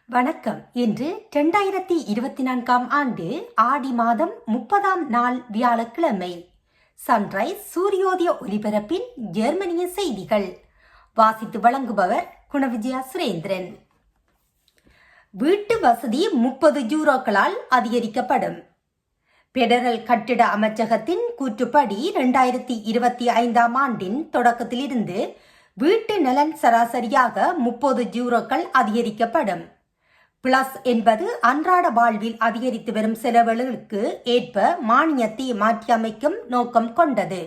வணக்கம். இன்று 2024ஆம் ஆண்டு ஆடி மாதம் 30ஆம் நாள் வியாழக்கிழமை. சன்ரைஸ் சூரியோதய ஒலிபரப்பின் ஜெர்மனிய செய்திகள் வாசித்து வழங்குபவர் குணவிஜயா சுரேந்திரன். வீட்டு வசதி 30 யூரோக்களால் அதிகரிக்கப்படும். பெடரல் கட்டிட அமைச்சகத்தின் கூற்றுப்படி 2025ஆம் ஆண்டின் தொடக்கத்திலிருந்து வீட்டு நலன் சராசரியாக 30 யூரோக்கள் அதிகரிக்கப்படும். பிளஸ் என்பது அன்றாட வாழ்வில் அதிகரித்து வரும் செலவுகளுக்கு ஏற்ப மானியத்தை மாற்றியமைக்கும் நோக்கம் கொண்டது.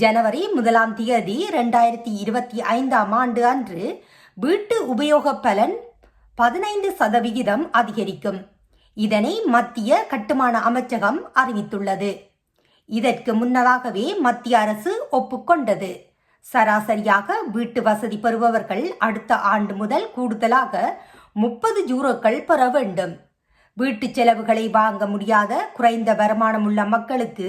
ஜனவரி 1ஆம் தேதி 2025ஆம் ஆண்டு அன்று வீட்டு உபயோக பலன் 15% அதிகரிக்கும். இதனை மத்திய கட்டுமான அமைச்சகம் அறிவித்துள்ளது. இதற்கு முன்னதாகவே மத்திய அரசு ஒப்புக்கொண்டது. சராசரியாக வீட்டு வசதி பெறுபவர்கள் அடுத்த ஆண்டு முதல் கூடுதலாக 30 யூரோக்கள் பெற வேண்டும். வீட்டு செலவுகளை வாங்க முடியாத குறைந்த வருமானம் உள்ள மக்களுக்கு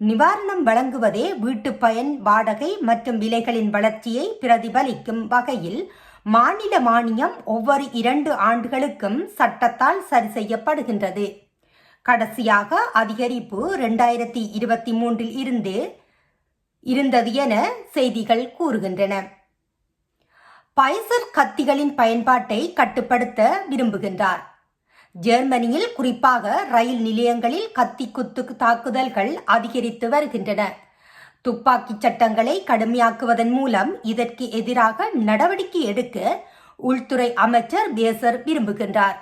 நிவாரணம் வழங்குவதே வீட்டு பயன் வாடகை மற்றும் விலைகளின் வளர்ச்சியை பிரதிபலிக்கும் வகையில் மாநில மானியம் ஒவ்வொரு 2 ஆண்டுகளுக்கும் சட்டத்தால் சரி செய்யப்படுகின்றது. கடைசியாக அதிகரிப்பு 2023 இருந்தது என செய்திகள் கூறுகின்றன. பைசர் கத்திகளின் பயன்பாட்டை கட்டுப்படுத்த விரும்புகின்றார். ஜெர்மனியில் குறிப்பாக ரயில் நிலையங்களில் கத்தி குத்து தாக்குதல்கள் அதிகரித்து வருகின்றன. துப்பாக்கி சட்டங்களை கடுமையாக்குவதன் மூலம் இதற்கு எதிராக நடவடிக்கை எடுக்க உள்துறை அமைச்சர் பேசர் விரும்புகின்றார்.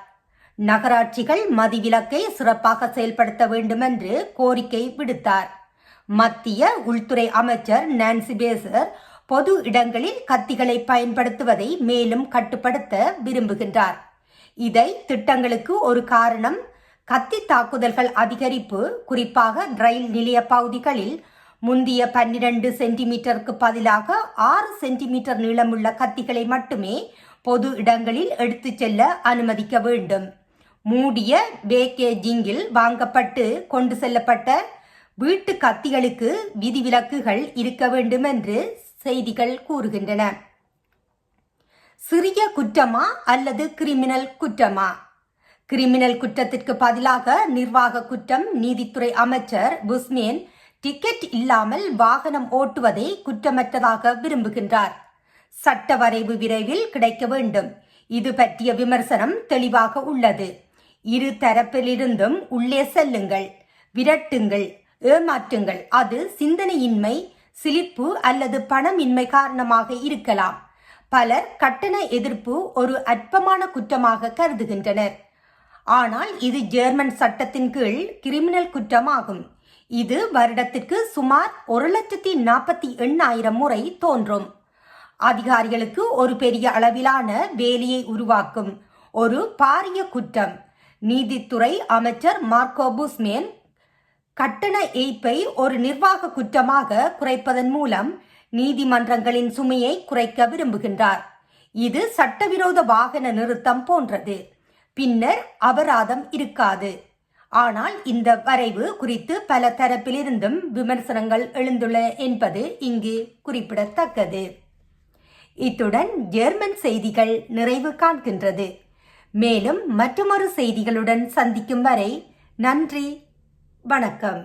நகராட்சிகள் மதிவிலக்கை சிறப்பாக செயல்படுத்த வேண்டும் என்று கோரிக்கை விடுத்தார். மத்திய உள்துறை அமைச்சர் நான்சி பேசர் பொது இடங்களில் கத்திகளை பயன்படுத்துவதை மேலும் கட்டுப்படுத்த விரும்புகின்றார். இதை திட்டங்களுக்கு ஒரு காரணம் கத்தி தாக்குதல்கள் அதிகரிப்பு, குறிப்பாக ரயில் நிலைய பகுதிகளில் முந்திய 12 சென்டிமீட்டருக்கு பதிலாக 6 சென்டிமீட்டர் நீளமுள்ள கத்திகளை மட்டுமே பொது இடங்களில் எடுத்துச் செல்ல அனுமதிக்க வேண்டும். மூடிய பேக்கேஜிங்கில் வாங்கப்பட்டு கொண்டு செல்லப்பட்ட வீட்டு கத்திகளுக்கு விதிவிலக்குகள் இருக்க வேண்டும் என்று செய்திகள் கூறுகின்றன. சிறிய குற்றமா அல்லது கிரிமினல் குற்றமா? கிரிமினல் குற்றத்திற்கு பதிலாக நிர்வாக குற்றம். நீதித்துறை அமைச்சர் புஸ்மேன் டிக்கெட் இல்லாமல் வாகனம் ஓட்டுவதை குற்றமற்றதாக விரும்புகின்றார். சட்ட வரைவு விரைவில் கிடைக்க வேண்டும். இது பற்றிய விமர்சனம் தெளிவாக உள்ளது. இரு தரப்பிலிருந்தும் உள்ளே செல்லுங்கள், விரட்டுங்கள், ஏமாற்றுங்கள். அது சிந்தனையின்மை, சிலிர்ப்பு அல்லது பணமின்மை காரணமாக இருக்கலாம். பலர் கட்டண எதிர்ப்பு ஒரு அற்பமான குற்றமாக கருதுகின்றனர். ஆனால் இது ஜெர்மன் சட்டத்தின் கீழ் கிரிமினல் குற்றமாகும். இது வருடத்திற்கு சுமார் 1,48,000 முறை தோன்றும். அதிகாரிகளுக்கு ஒரு பெரிய அளவிலான வேலையை உருவாக்கும் ஒரு பாரிய குற்றம். நீதித்துறை அமைச்சர் மார்க்கோ புஸ்மேன் கட்டண ஏய்ப்பை ஒரு நிர்வாக குற்றமாக குறைப்பதன் மூலம் நீதிமன்றங்களின் சுமையை குறைக்க விரும்புகின்றார். இது சட்டவிரோத வாகன நிறுத்தம் போன்றது. பின்னர் அபராதம் இருக்காது. ஆனால் இந்த வரைவு குறித்து பல தரப்பிலிருந்தும் விமர்சனங்கள் எழுந்துள்ளன என்பது இங்கு குறிப்பிடத்தக்கது. இத்துடன் ஜெர்மன் செய்திகள் நிறைவு காண்கின்றது. மேலும் மற்றொரு செய்திகளுடன் சந்திக்கும் வரை நன்றி, வணக்கம்.